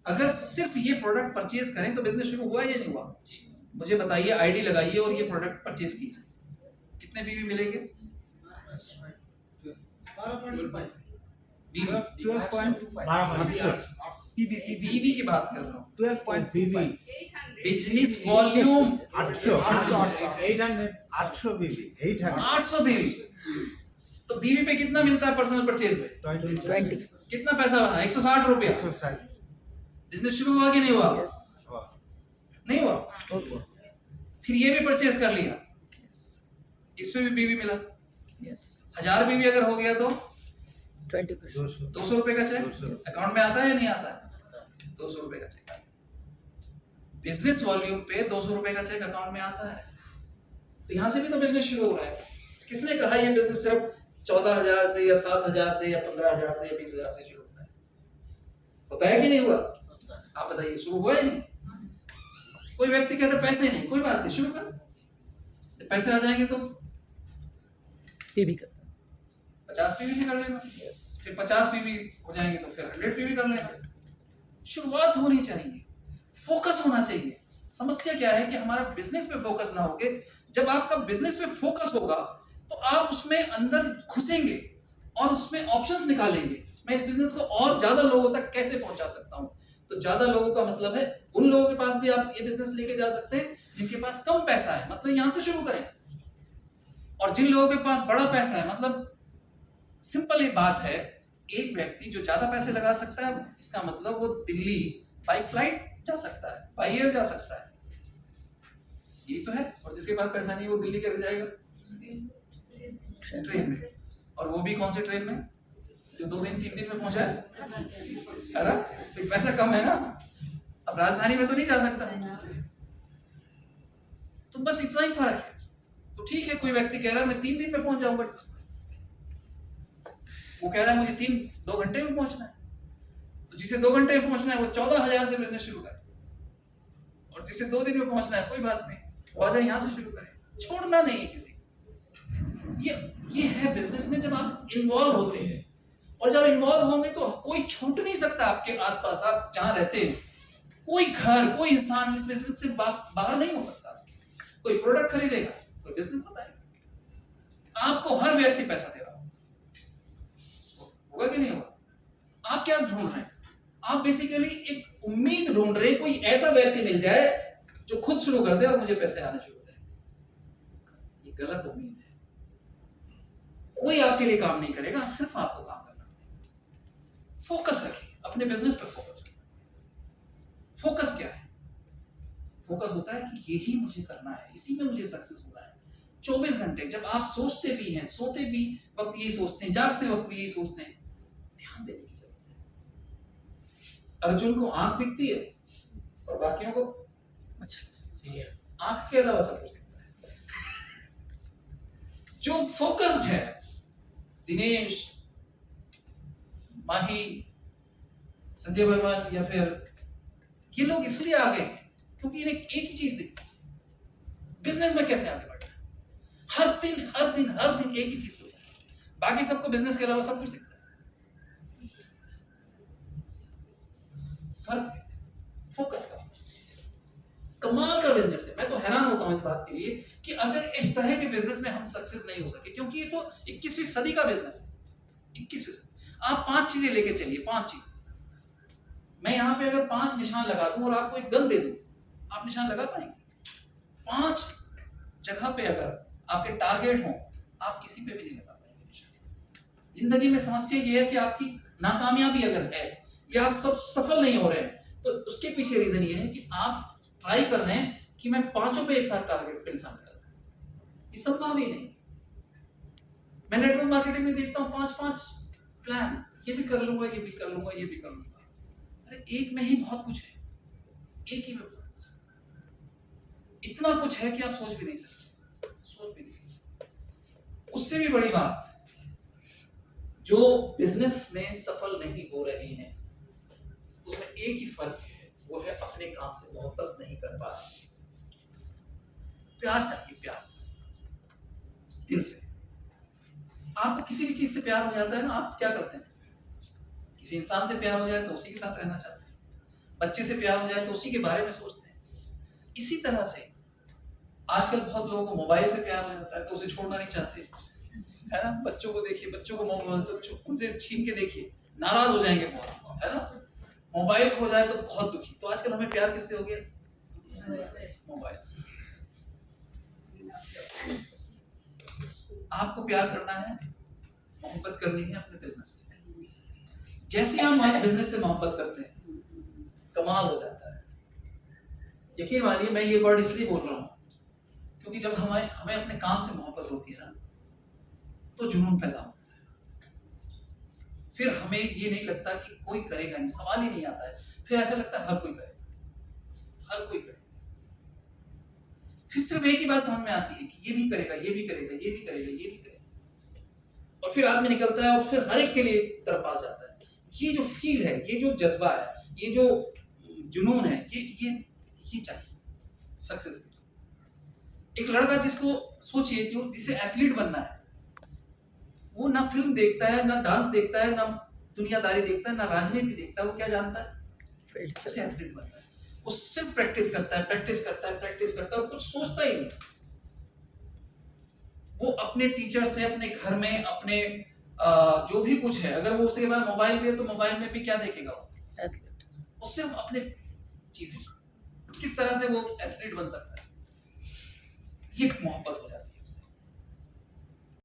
अगर सिर्फ ये प्रोडक्ट परचेज करें तो बिजनेस शुरू हुआ या नहीं हुआ? मुझे बताइए, आईडी लगाइए और ये प्रोडक्ट परचेज कीजिए, कितने बीवी मिलेंगे? 12.25 बीवी की बात कर रहा हूँ। 12.25 बिजनेस वॉल्यूम 800 बीवी 800 बीवी, तो बीवी पे कितना मिलता है पर्सनल परचेज में? 20 कितना पैसा बना? 160 रुपया। बिजनेस शुरू हुआ कि नहीं हुआ? नहीं हुआ। ओके फिर ये भी परचेज कर लिया, इसमें भी बीवी मिला। यस 1000 बीवी अगर हो गया तो 20% 200 रुपए का चेक अकाउंट में आता है या नहीं आता है? 200 रुपए का चेक। बिजनेस वॉल्यूम पे 200 रुपए का चेक अकाउंट में आता है, तो यहाँ से भी तो बिजनेस शुरू हो रहा है। किसने कहा ये बिजनेस सिर्फ 14,000 से या 7,000 से या 15,000 से या 20,000 से शुरू होता है? होता है कि नहीं हुआ? आप बताइए, शुरू हुआ या नहीं? कोई व्यक्ति कहता पैसे नहीं, कोई बात नहीं, शुरू कर। जब पैसे आ जाएंगे तो पीवी करता 50 पीवी से कर लेना, यस फिर 50 पीवी हो जाएंगे तो फिर 100 पीवी कर लेना। शुरुआत होनी चाहिए, फोकस होना चाहिए। समस्या क्या है कि हमारा बिजनेस पे फोकस ना होके, जब आपका बिजनेस पे फोकस होगा तो आप उसमें अंदर घुसेंगे और उसमें ऑप्शंस निकालेंगे। मैं इस बिजनेस को और ज्यादा लोगों तक कैसे पहुंचा सकता हूं? तो ज्यादा लोगों का मतलब है उन लोगों के पास भी आप ये बिजनेस लेके जा सकते हैं जिनके पास कम पैसा है, मतलब यहां से शुरू करें। और जिन लोगों के पास बड़ा पैसा है, मतलब सिंपल एक बात है, एक व्यक्ति जो ज्यादा पैसे लगा सकता है, इसका मतलब वो दिल्ली बाई फ्लाइट जा सकता है, बाई एयर जा सकता है, यही तो है। और जिसके पास पैसा नहीं वो दिल्ली कैसे जाएगा? ट्रेन में। और वो भी कौन से ट्रेन में? जो 2 दिन 3 दिन में पहुंचा है ना? तो पैसा कम है ना, अब राजधानी में तो नहीं जा सकता। तो बस इतना ही फर्क है। तो ठीक है, कोई व्यक्ति कह रहा है मैं 3 दिन में पहुंच जाऊंगा, वो कह रहा है मुझे 2 घंटे में पहुंचना है, तो जिसे 2 घंटे में पहुंचना है वो 14,000 से बिजनेस शुरू करे, और जिसे 2 दिन में पहुंचना है कोई बात नहीं, वो आजा यहाँ से शुरू करे, छोड़ना नहीं है किसी को। ये है बिजनेस में जब आप इन्वॉल्व होते हैं, और जब इन्वॉल्व होंगे तो कोई छूट नहीं सकता आपके आसपास, आप जहां रहते हैं, कोई घर, कोई इंसान इस बिजनेस से बाहर नहीं हो सकता। कोई प्रोडक्ट खरीदेगा, कोई बिजनेस बताएगा, आपको हर व्यक्ति पैसा दे रहा होगा कि नहीं होगा? आप क्या ढूंढ रहे हैं? आप बेसिकली एक उम्मीद ढूंढ रहे हैं, कोई ऐसा व्यक्ति मिल जाए जो खुद शुरू कर दे और मुझे पैसे आने शुरू हो जाए। ये गलत उम्मीद है, कोई आपके लिए काम नहीं करेगा, सिर्फ आपको काम करना है। फोकस रखिए, अपने बिजनेस पर फोकस रखिए। फोकस क्या है? फोकस होता है कि यही मुझे करना है, इसी में मुझे सक्सेस होना है। 24 घंटे जब आप सोचते भी हैं, सोते भी वक्त यही सोचते हैं, जागते वक्त भी यही सोचते हैं, ध्यान देने की जरूरत है। अर्जुन को आंख दिखती है और बाकियों को आंख के अलावा सब कुछ दिखता है। जो फोकस्ड है, दिनेश, माही, संजय वर्मन या फिर ये लोग इसलिए आगे हैं क्योंकि इन्हें एक ही चीज दिखती है, बिजनेस में कैसे आगे बढ़ना है। हर दिन एक ही चीज होता है, बाकी सबको बिजनेस के अलावा सब कुछ दिखता है। फर्क है फोकस का। कमाल का बिजनेस है। मैं तो हैरान होता हूं इस बात के लिए कि अगर इस तरह के बिजनेस में हम सक्सेस नहीं हो सके, क्योंकि ये तो 21वीं सदी का बिजनेस है। 21वीं सदी, आप 5 चीजें लेके चलिए, 5 चीजें। मैं यहाँ पे अगर 5 निशान लगा दूं और आपको एक गन दे दूं, आप निशान लगा पाएंगे? 5 जगह पे अगर आपके टारगेट हो, आप किसी पे भी नहीं लगा पाएंगे निशान। जिंदगी में समस्या ये है कि आपकी नाकामयाबी अगर है या आप सब सफल नहीं हो रहे हैं, तो उसके पीछे रीजन ये है कि आप ट्राई कर रहे हैं कि मैं 5 पे एक साथ टारगेट पे निशान लगा दूं। ये संभव ही नहीं। मैं नेटवर्क मार्केटिंग में देखता हूँ 5-5 प्लान, ये भी कर लूंगा, ये भी कर लूंगा, ये भी कर लूंगा। अरे एक में ही बहुत कुछ है, एक ही में बहुत कुछ है। इतना कुछ है कि आप सोच भी नहीं सकते, सोच भी नहीं सकते। उससे भी बड़ी बात, जो बिजनेस में सफल नहीं हो रहे हैं उसमें एक ही फर्क है, वो है अपने काम से मोहब्बत नहीं कर पा रहे। प्यार चाहिए, प्यार दिल से। आपको किसी भी चीज से प्यार हो जाता है ना, आप क्या करते हैं? किसी इंसान से प्यार हो जाए तो उसी के साथ रहना चाहते हैं। बच्चे से प्यार हो जाए तो उसी के बारे में सोचते हैं। इसी तरह से आजकल बहुत लोगों को मोबाइल से प्यार हो जाता है तो उसे छोड़ना नहीं चाहते, है ना। बच्चों को देखिए, बच्चों को तो उनसे छीन के देखिए, नाराज हो जाएंगे बहुत, है ना। मोबाइल खो जाए तो बहुत दुखी। तो आजकल हमें प्यार किससे हो गया? मोबाइल से। आपको प्यार करना है, मोहब्बत करनी है अपने बिजनेस से। जैसे हम बिजनेस से मोहब्बत करते हैं, कमाल हो जाता है। यकीन मानिए, मैं ये वर्ड इसलिए बोल रहा हूँ क्योंकि जब हमें अपने काम से मोहब्बत होती है ना, तो जुनून पैदा होता है। फिर हमें ये नहीं लगता कि कोई करेगा नहीं, सवाल ही नहीं आता है। फिर ऐसा लगता है हर कोई करेगा, हर कोई करेगा। फिर सिर्फ एक ही बात समझ में आती है कि ये भी करेगा, ये भी करेगा, ये भी करेगा, ये भी करेगा। और फिर आदमी निकलता है और फिर हर एक के लिए तरफ आ जाता है। ये जो फील है, ये जो जज्बा है, ये जो जुनून है, ये चाहिए सक्सेस के लिए। एक लड़का जिसको सोचिए, जिसे एथलीट बनना है, वो ना फिल्म देखता है, ना डांस देखता है, ना दुनियादारी देखता है, ना राजनीति देखता है। वो क्या जानता है? उसे एथलीट बनना है। वो सिर्फ प्रैक्टिस करता है, प्रैक्टिस करता है, प्रैक्टिस करता है और कुछ सोचता ही नहीं। वो अपने टीचर से, अपने घर में, अपने जो भी कुछ है, अगर वो उसके पास मोबाइल भी है तो मोबाइल में भी क्या देखेगा? वो सिर्फ अपने चीजें। किस तरह से वो एथलीट बन सकता है? ये मोहब्बत हो जाती है।